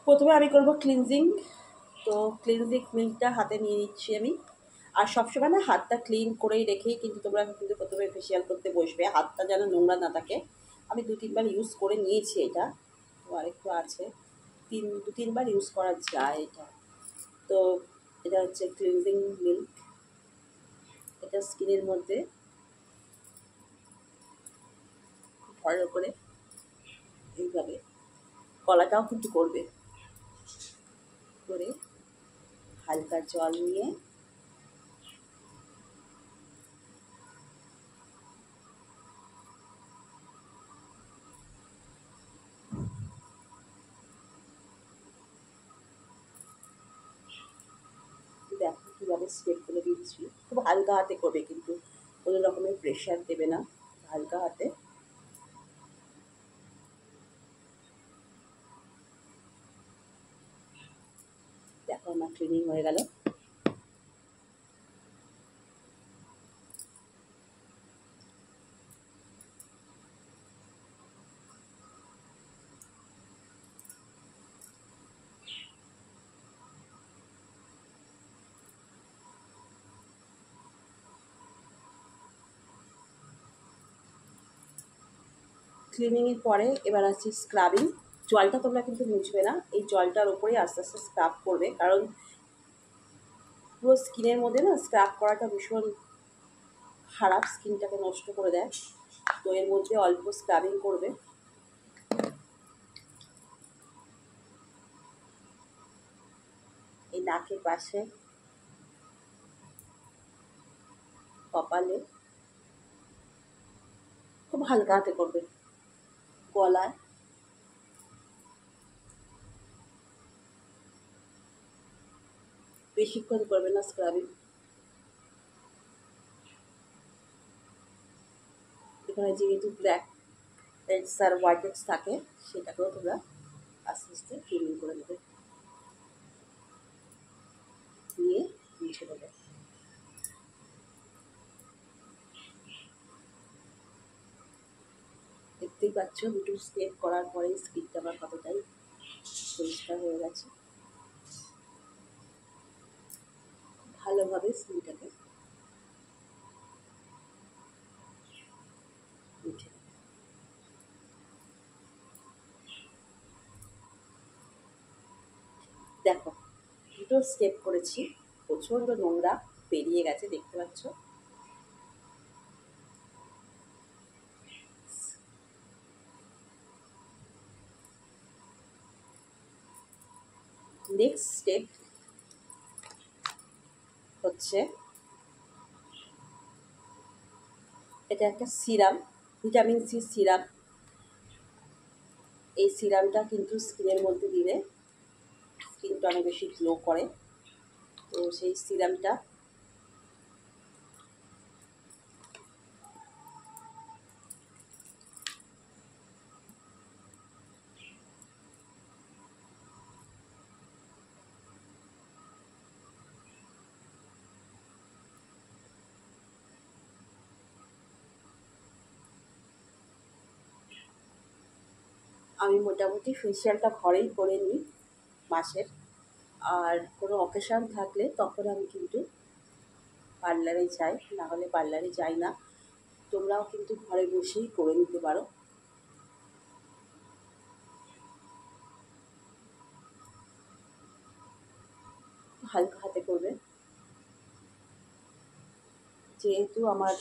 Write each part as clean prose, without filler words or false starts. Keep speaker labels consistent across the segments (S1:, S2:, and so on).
S1: প্রথমে আমি করব ক্লিনজিং। তো ক্লিনজিং মিল্কটা হাতে নিয়ে নিচ্ছি আমি। আর সবসময় না হাতটা ক্লিন করেই রেখেই কিন্তু তোমরা কিন্তু প্রথমে ফেসিয়াল করতে বসবে, হাতটা যেন নোংরা না থাকে। আমি 2-3 বার ইউজ করে নিয়েছি এটা, তো আরেকটু আছে, 2-3 বার ইউজ করা যায় এটা। তো এটা হচ্ছে ক্লিনজিং মিল্ক। এটা স্কিনের মধ্যে ভালো করে এইভাবে গলাটাও কিন্তু করবে, করে হালকা জল নিয়ে দেখো কীভাবে স্টেপ করে দিচ্ছি। খুব হালকা হাতে করবে, কিন্তু কোনো রকমের প্রেশার দেবে না, হালকা হাতে। দেখো আমার ক্লিনিং হয়ে গেল। ক্লিনিংয়ের পরে এবার আছে স্ক্রাবিং। জলটা তোমরা কিন্তু মুছবে না, এই জলটার ওপরেই আস্তে আস্তে স্ক্রাব করবে, কারণ পুরো স্কিনের মধ্যে না স্ক্রাব করাটা ভীষণ খারাপ, স্কিনটাকে নষ্ট করে দেয়। তো এর মধ্যে অল্প স্ক্রাবিং করবে। এই নাকের পাশে, কপালে খুব হালকা হাতে করবে, গলায়। বেশিক্ষণ করবে না স্ক্রাবিং। এখানে যেহেতু black heads are white heads থাকে, সেটাকেও তোমরা আস্তে আস্তে ক্লিনিং করে নেবে, নিয়ে মুছে দেবে। দেখতেই পাচ্ছ দুটো স্টেপ করার পরে স্কিনটা আমার কতটাই পরিষ্কার হয়ে গেছে। ভালোভাবে স্কিনটাকে মুছে দেবে। দেখো দুটো স্টেপ করেছি, প্রচণ্ড নোংরা বেরিয়ে গেছে, দেখতে পাচ্ছ। নেক্সট স্টেপ হচ্ছে, এটা একটা সিরাম, ভিটামিন সি সিরাম। এই সিরামটা কিন্তু স্কিনের মধ্যে দিলে স্কিনটা অনেক বেশি গ্লো করে। তো সেই সিরামটা আমি মোটামুটি ফেসিয়ালটা ঘরেই করে নিই মাসের। আর কোনো অকেশান থাকলে তখন আমি কিন্তু পার্লারে যাই, না হলে পার্লারে যাই না। তোমরাও কিন্তু ঘরে বসেই করে নিতে পারো। হালকা হাতে করবে, যেহেতু আমার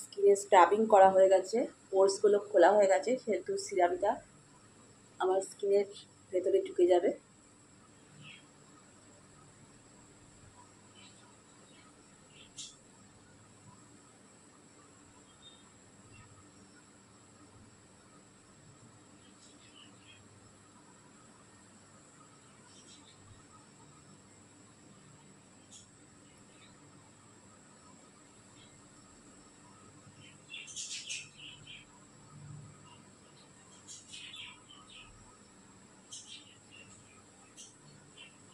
S1: স্কিনে স্ক্রাবিং করা হয়ে গেছে, পোর্সগুলো খোলা হয়ে গেছে, সেহেতু সিরামটা আমার স্কিনের ভেতরে ঢুকে যাবে।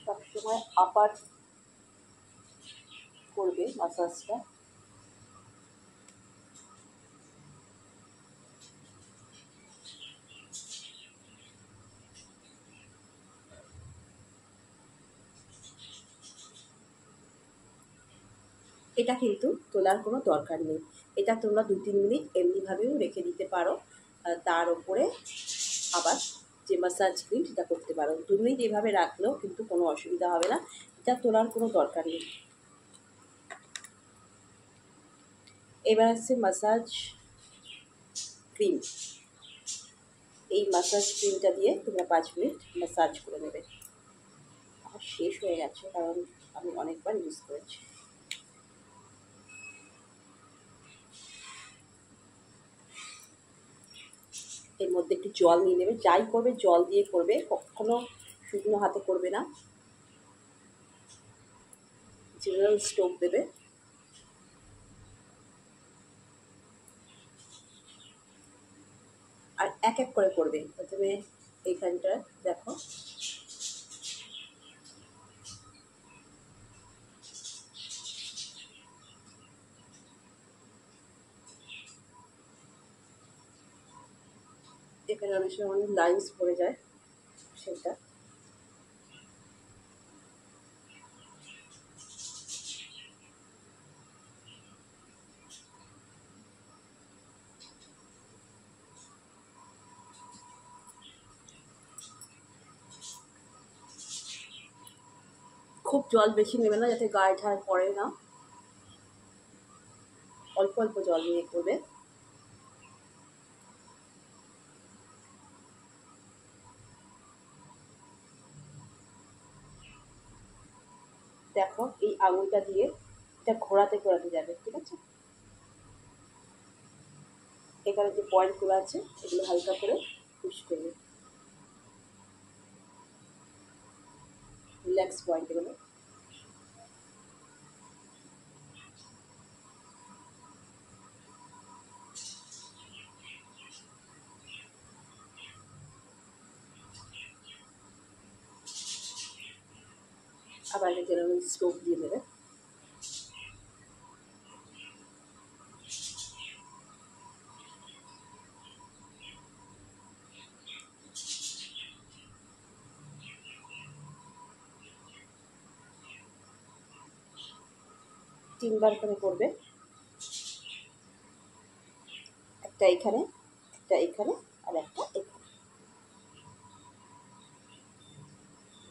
S1: সবসময় আপার করবে মাসাজটা। এটা কিন্তু তোলার কোনো দরকার নেই। এটা তোমরা ২-৩ মিনিট এমনিভাবেও রেখে দিতে পারো। তার ওপরে আবার যে মাসাজ ক্রিম সেটা করতে পারো। ২ মিনিট এভাবে রাখলেও কিন্তু কোনো অসুবিধা হবে না। এটা তোলার কোনো দরকার নেই। এবার আসছে মাসাজ ক্রিম। এই মাসাজ ক্রিমটা দিয়ে তোমরা ৫ মিনিট মাসাজ করে নেবে। আমার শেষ হয়ে গেছে কারণ আমি অনেকবার ইউজ করেছি। এর মধ্যে একটু জল নিয়ে নেবে, যাই করবে জল দিয়ে করবে, কখনো শুকনো হাতে করবে না। জেনারেল স্টোভ দেবে। আর এক এক করে করবে। প্রথমে এইখানটা দেখো, এখানে অনেক সময় অনেক লাইন্স পড়ে যায়, সেটা খুব জল বেশি নেবে না, যাতে গায়ে ঠায় পড়ে না। অল্প অল্প জল নিয়ে করবে। দেখো এই আঙুলটা দিয়ে এটা ঘোরাতে ঘোরাতে যাবে, ঠিক আছে? এখানে যে পয়েন্টগুলো আছে এগুলো হালকা করে পুশ করবে, রিল্যাক্স পয়েন্ট এগুলো। আবার এটা জেনারেল স্টোভ দিয়ে দেবে। তিনবার করে করবে, একটা এখানে, একটা এখানে, আর একটা এখানে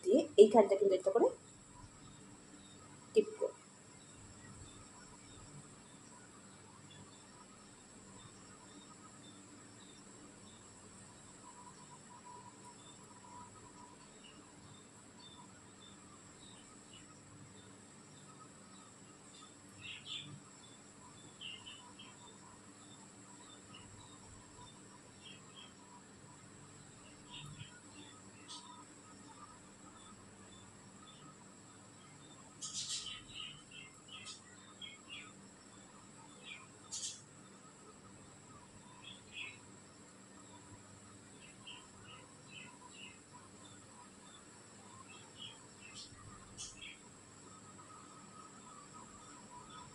S1: দিয়ে এইখানটা কিন্তু একটা করে টিপ করবে।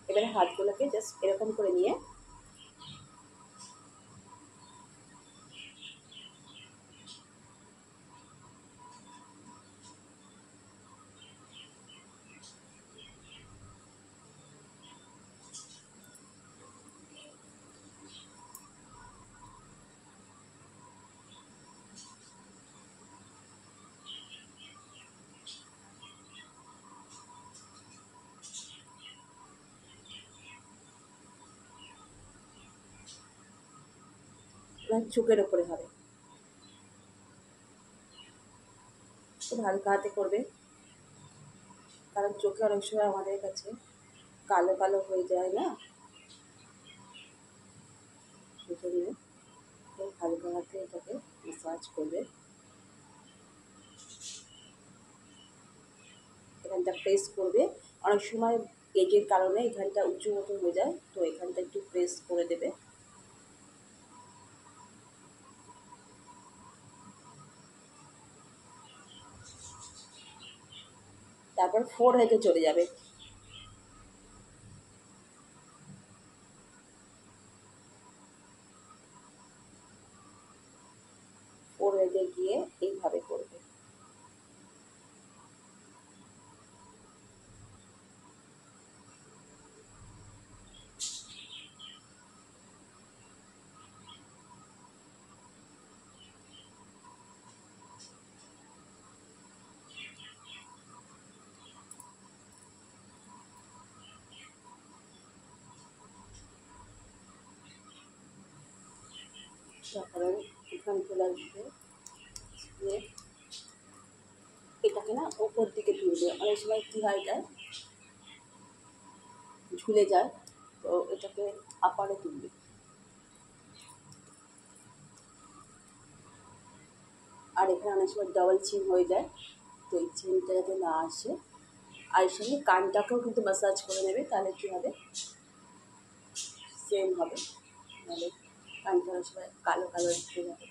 S1: এবারে হাতগুলোকে জাস্ট এরকম করে নিয়ে চোখের ওপরে হবে, খুব হালকা হাতে করবে, কারণ চোখে অনেক সময় আমাদের কাছে কালো কালো হয়ে যায় না, সেজন্য খুব হালকা হাতে এটাকে ম্যাসাজ করবে। এখানটা প্রেস করবে। অনেক সময় এজের কারণে এখানটা উঁচু মতো হয়ে যায়, তো এখানটা একটু প্রেস করে দেবে। তারপর ফোর হেডে চলে যাবে। ফোর হেডে গিয়ে এইভাবে করবে। তারপরে এখানে চলে আসবে, এটাকে না ওপর দিকে তুলবে। অনেক সময় কী হয় যায়, ঝুলে যায়, তো এটাকে আপারে তুলবে। আর এখানে অনেক সময় ডাবল চিন হয়ে যায়, তো এই চিনটা যাতে না আসে। আর এর সঙ্গে কানটাকেও কিন্তু ম্যাসাজ করে নেবে, তাহলে কী হবে, সেম হবে, নাহলে কানটা অনেক সময় কালো কালো হয়ে যাবে।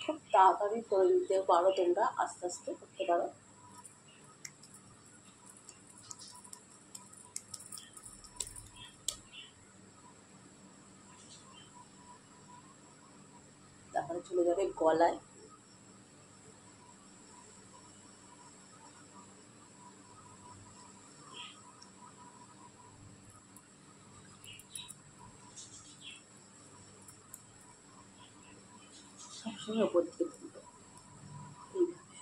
S1: খুব তাড়াতাড়ি করে নিতে পারো তোমরা, আস্তে আস্তে করতে পারো। তারপরে চলে যাবে গলায়। সবসময় ওপর দিকে তুলবে এইভাবে।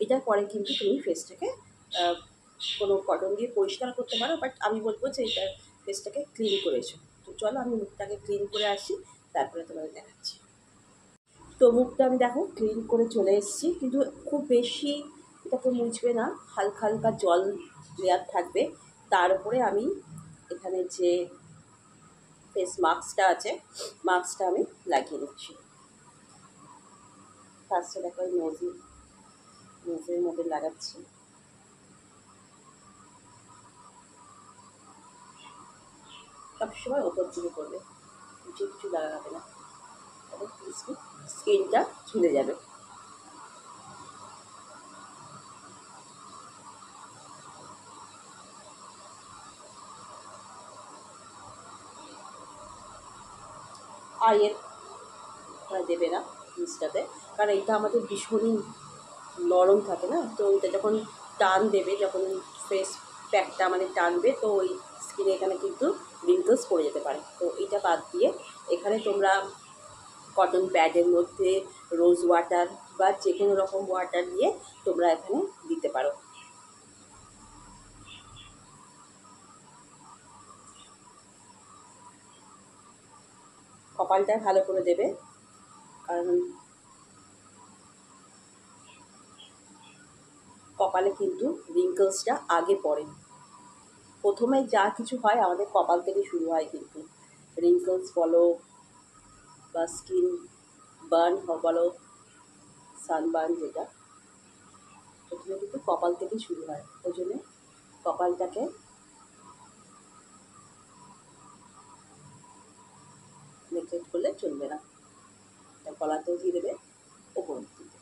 S1: এটার পরে কিন্তু তুমি ফেসটাকে কোনো কটন দিয়ে পরিষ্কার করতে পারো, বাট আমি বলবো যে এটা ফেসটাকে ক্লিন করেছো। তো চলো আমি মুখটাকে ক্লিন করে আসি, তারপরে তোমাদের দেখাচ্ছি। তো মুখটা আমি দেখো ক্লিন করে চলে এসেছি, কিন্তু খুব বেশি এটাকে মুছবে না, হালকা হালকা জল লেয়ার থাকবে। তার উপরে আমি এখানে যে ফেস মাস্কটা আছে, মাস্কটা আমি লাগিয়ে নিচ্ছি। ফার্স্টে দেখো নোজের মধ্যে লাগাচ্ছি। সবসময় ওপর দিকে করবে, কিছু কিছু লাগাবে না, স্কিনটা ঝুলে যাবে। আয়ের দেবে না জিনিসটাতে, কারণ এটা আমাদের ভীষণই নরম থাকে না, তো এটা যখন টান দেবে, যখন ফেস প্যাকটা আমাদের টানবে, তো ওই স্কিনে এখানে কিন্তু রিঙ্কলস পড়ে যেতে পারে। তো এটা বাদ দিয়ে এখানে তোমরা কটন প্যাডের মধ্যে রোজ ওয়াটার বা যে কোনো রকম ওয়াটার দিয়ে তোমরা এখানে দিতে পারো। কপালটা ভালো করে দেবে, কারণ কপালে কিন্তু রিঙ্কলসটা আগে পড়ে। প্রথমে যা কিছু হয় আমাদের কপাল থেকে শুরু হয়, কিন্তু রিঙ্কলস বলো বা স্কিন বার্ন বলো, সানবার্ন, যেটা প্রথমে কিন্তু কপাল থেকেই শুরু হয়। ওই জন্যে কপালটাকে নেগলেক্ট করলে চলবে না। গলাতেও দিয়ে দেবে, ওপর দিতে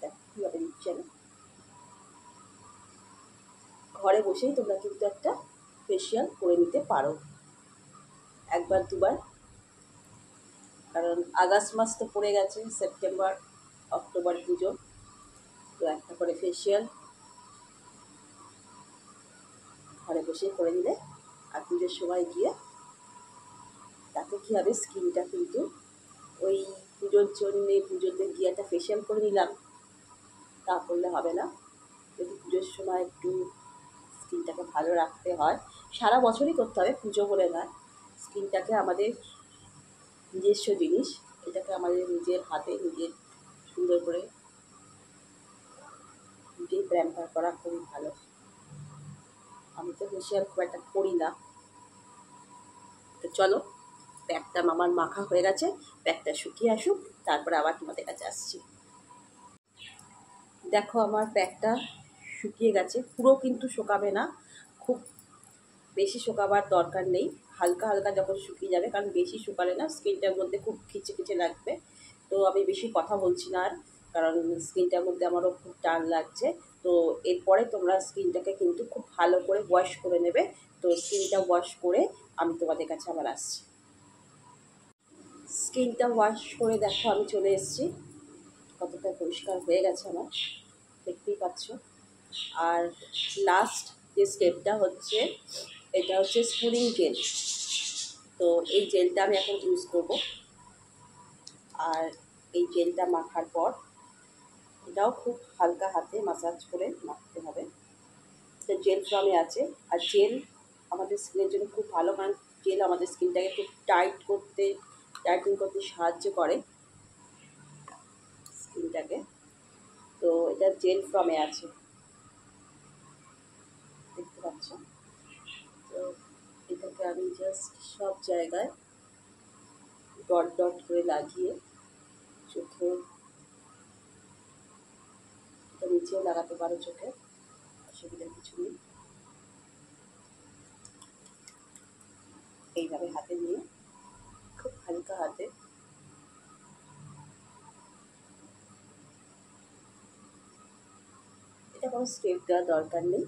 S1: দেখ কীভাবে দিচ্ছি আমি। ঘরে বসেই তোমরা কিন্তু একটা ফেসিয়াল করে নিতে পারো, একবার দুবার। কারণ আগস্ট মাস তো পড়ে গেছে, সেপ্টেম্বর অক্টোবর পুজো, তো একটা করে ফেসিয়াল ঘরে বসেই করে নিলে, আর পুজোর সময় গিয়ে তাতে কী হবে, স্কিনটা কিন্তু ওই পুজোর জন্যে পুজোতে গিয়ে একটা ফেসিয়াল করে নিলাম তা করলে হবে না। যদি পুজোর সময় একটু স্কিনটাকে ভালো রাখতে হয়, সারা বছরই করতে হবে, পুজো বলে নয়। স্কিনটাকে আমাদের নিজস্ব জিনিস, এটাকে আমাদের নিজের হাতে নিজের সুন্দর করে নিজেই প্যাম্পার করা খুবই ভালো। আমি তো ফেসিয়াল খুব একটা করি না। তো চলো, প্যাকটা আমার মাখা হয়ে গেছে, প্যাকটা শুকিয়ে আসুক, তারপরে আবার তোমাদের কাছে আসছি। দেখো আমার প্যাকটা শুকিয়ে গেছে, পুরো কিন্তু শুকাবে না, খুব বেশি শুকাবার দরকার নেই, হালকা হালকা যখন শুকিয়ে যাবে, কারণ বেশি শুকালে না স্কিনটার মধ্যে খুব খিচে খিচে লাগবে। তো আমি বেশি কথা বলছি না আর, কারণ স্কিনটার মধ্যে আমারও খুব টান লাগছে। তো এরপরে তোমরা স্কিনটাকে কিন্তু খুব ভালো করে ওয়াশ করে নেবে। তো স্কিনটা ওয়াশ করে আমি তোমাদের কাছে আবার আসছি। স্কিনটা ওয়াশ করে দেখো আমি চলে এসেছি, কতটা পরিষ্কার হয়ে গেছে আমার, দেখতেই পাচ্ছ। আর লাস্ট যে স্টেপটা হচ্ছে এটা হচ্ছে স্মুদিং জেল। তো এই জেলটা আমি এখন ইউজ করব। আর এই জেলটা মাখার পর এটাও খুব হালকা হাতে মাসাজ করে মাখতে হবে। তো জেল ফর্মে আছে। আর জেল আমাদের স্কিনের জন্য খুব ভালো, কারণ জেল আমাদের স্কিনটাকে খুব টাইটিং করতে সাহায্য করে স্কিনটাকে। তো এটা জেল ফর্মে আছে, দেখতে পাচ্ছ। তো এটাকে আমি জাস্ট সব জায়গায় ডট ডট করে লাগিয়ে চোখে, এটা নিচেও লাগাতে পারো চোখে, অসুবিধার কিছু নেই। এইভাবে হাতে নিয়ে খুব হালকা হাতে এটা কোনো স্টেপ দেওয়ার দরকার নেই,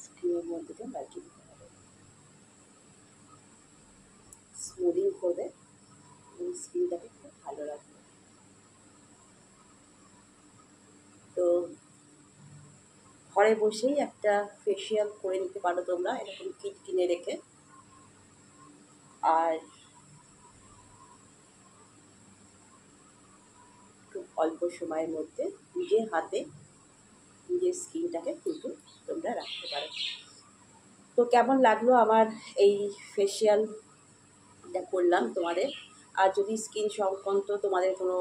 S1: স্কিনের মধ্যে দিয়ে লাগিয়ে দিতে হবে। স্মুদিং করবে এবং স্কিনটাকে খুব ভালো রাখবে। তো ঘরে বসেই একটা ফেসিয়াল করে নিতে পারো তোমরা, এরকম কিট কিনে রেখে। আর খুব অল্প সময়ের মধ্যে নিজের হাতে নিজের স্কিনটাকে কিন্তু তোমরা রাখতে পারো। তো কেমন লাগলো আমার এই ফেসিয়ালটা করলাম তোমাদের। আর যদি স্কিন সংক্রান্ত তোমাদের কোনো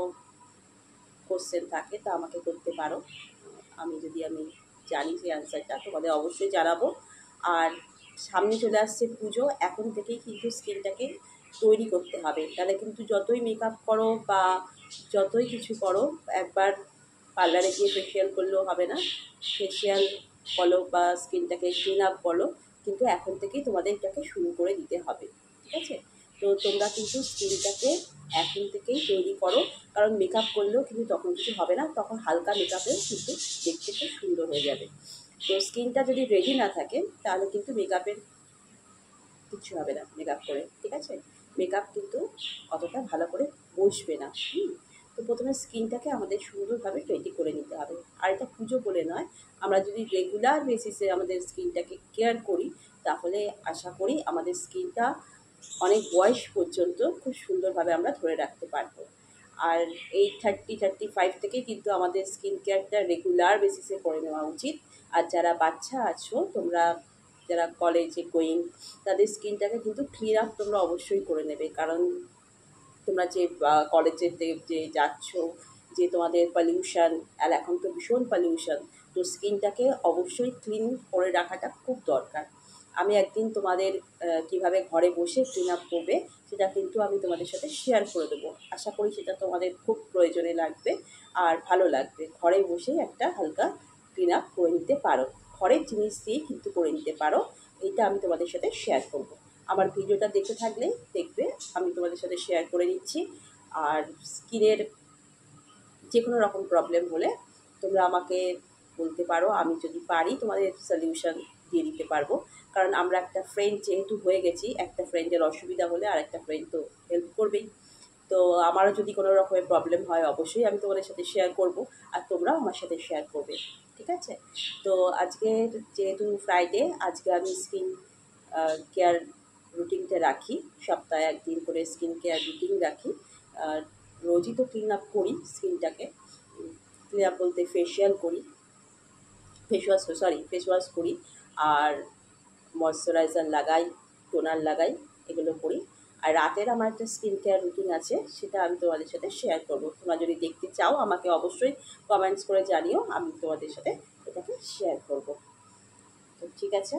S1: কোশ্চেন থাকে তা আমাকে করতে পারো। আমি জানি সেই অ্যান্সারটা তোমাদের অবশ্যই জানাবো। আর সামনে চলে আসছে পুজো, এখন থেকেই কিন্তু স্কিনটাকে তৈরি করতে হবে। তাহলে কিন্তু যতই মেকআপ করো বা যতই কিছু করো, একবার পার্লারে গিয়ে ফেসিয়াল করলেও হবে না। ফেসিয়াল বলো বা স্কিনটাকে ক্লিন আপ বলো, কিন্তু এখন থেকেই তোমাদের এটাকে শুরু করে দিতে হবে, ঠিক আছে? তো তোমরা কিন্তু স্কিনটাকে এখন থেকেই তৈরি করো, কারণ মেকআপ করলেও কিন্তু তখন কিছু হবে না, তখন হালকা মেকআপেও কিন্তু দেখতে খুব সুন্দর হয়ে যাবে। তো স্কিনটা যদি রেডি না থাকে তাহলে কিন্তু মেকআপের কিছু হবে না মেকআপ করে, ঠিক আছে? মেকআপ কিন্তু অতটা ভালো করে বসবে না। তো প্রথমে স্কিনটাকে আমাদের সুন্দরভাবে রেডি করে নিতে হবে। আর এটা পুজো বলে নয়, আমরা যদি রেগুলার বেসিসে আমাদের স্কিনটাকে কেয়ার করি, তাহলে আশা করি আমাদের স্কিনটা অনেক বয়স পর্যন্ত খুব সুন্দরভাবে আমরা ধরে রাখতে পারবো। আর এই 35 থেকেই কিন্তু আমাদের স্কিন কেয়ারটা রেগুলার বেসিসে করে নেওয়া উচিত। আর যারা বাচ্চা আছো তোমরা, যারা কলেজে গোয়িং, তাদের স্কিনটাকে কিন্তু ক্লিন আপ তোমরা অবশ্যই করে নেবে। কারণ তোমরা যে কলেজেতে যে যাচ্ছ, যে তোমাদের পলিউশন, আর এখন তো ভীষণ পলিউশন, তো স্কিনটাকে অবশ্যই ক্লিন করে রাখাটা খুব দরকার। আমি একদিন তোমাদের কিভাবে ঘরে বসে ক্লিন আপ করবে সেটা কিন্তু আমি তোমাদের সাথে শেয়ার করে দেবো। আশা করি সেটা তোমাদের খুব প্রয়োজনে লাগবে আর ভালো লাগবে। ঘরে বসেই একটা হালকা ক্লিন আপ করে নিতে পারো, ঘরের জিনিস দিয়েই কিন্তু করে নিতে পারো। এটা আমি তোমাদের সাথে শেয়ার করবো। আমার ভিডিওটা দেখতে থাকলে দেখবে আমি তোমাদের সাথে শেয়ার করে দিচ্ছি। আর স্কিনের যে কোনো রকম প্রবলেম হলে তোমরা আমাকে বলতে পারো, আমি যদি পারি তোমাদের সলিউশন দিয়ে দিতে পারবো। কারণ আমরা একটা ফ্রেন্ড যেহেতু হয়ে গেছি, একটা ফ্রেন্ডের অসুবিধা হলে আর একটা ফ্রেন্ড তো হেল্প করবেই। তো আমারও যদি কোনো রকমের প্রবলেম হয় অবশ্যই আমি তোমাদের সাথে শেয়ার করব, আর তোমরাও আমার সাথে শেয়ার করবে, ঠিক আছে? তো আজকে যেহেতু ফ্রাইডে, আজকে আমি স্কিন কেয়ার রুটিনটা রাখি, সপ্তাহে একদিন করে স্কিন কেয়ার রুটিন রাখি। রোজই তো ক্লিন আপ করি স্কিনটাকে, ক্লিন আপ বলতে ফেসিয়াল করি, ফেস ওয়াশ করি, আর ময়শ্চারাইজার লাগাই, টোনার লাগাই, এগুলো করি। আর রাতের আমার একটা স্কিন কেয়ার রুটিন আছে, সেটা আমি তোমাদের সাথে শেয়ার করবো। তোমরা যদি দেখতে চাও আমাকে অবশ্যই কমেন্টস করে জানিও, আমি তোমাদের সাথে এটাকে শেয়ার করবো। তো ঠিক আছে।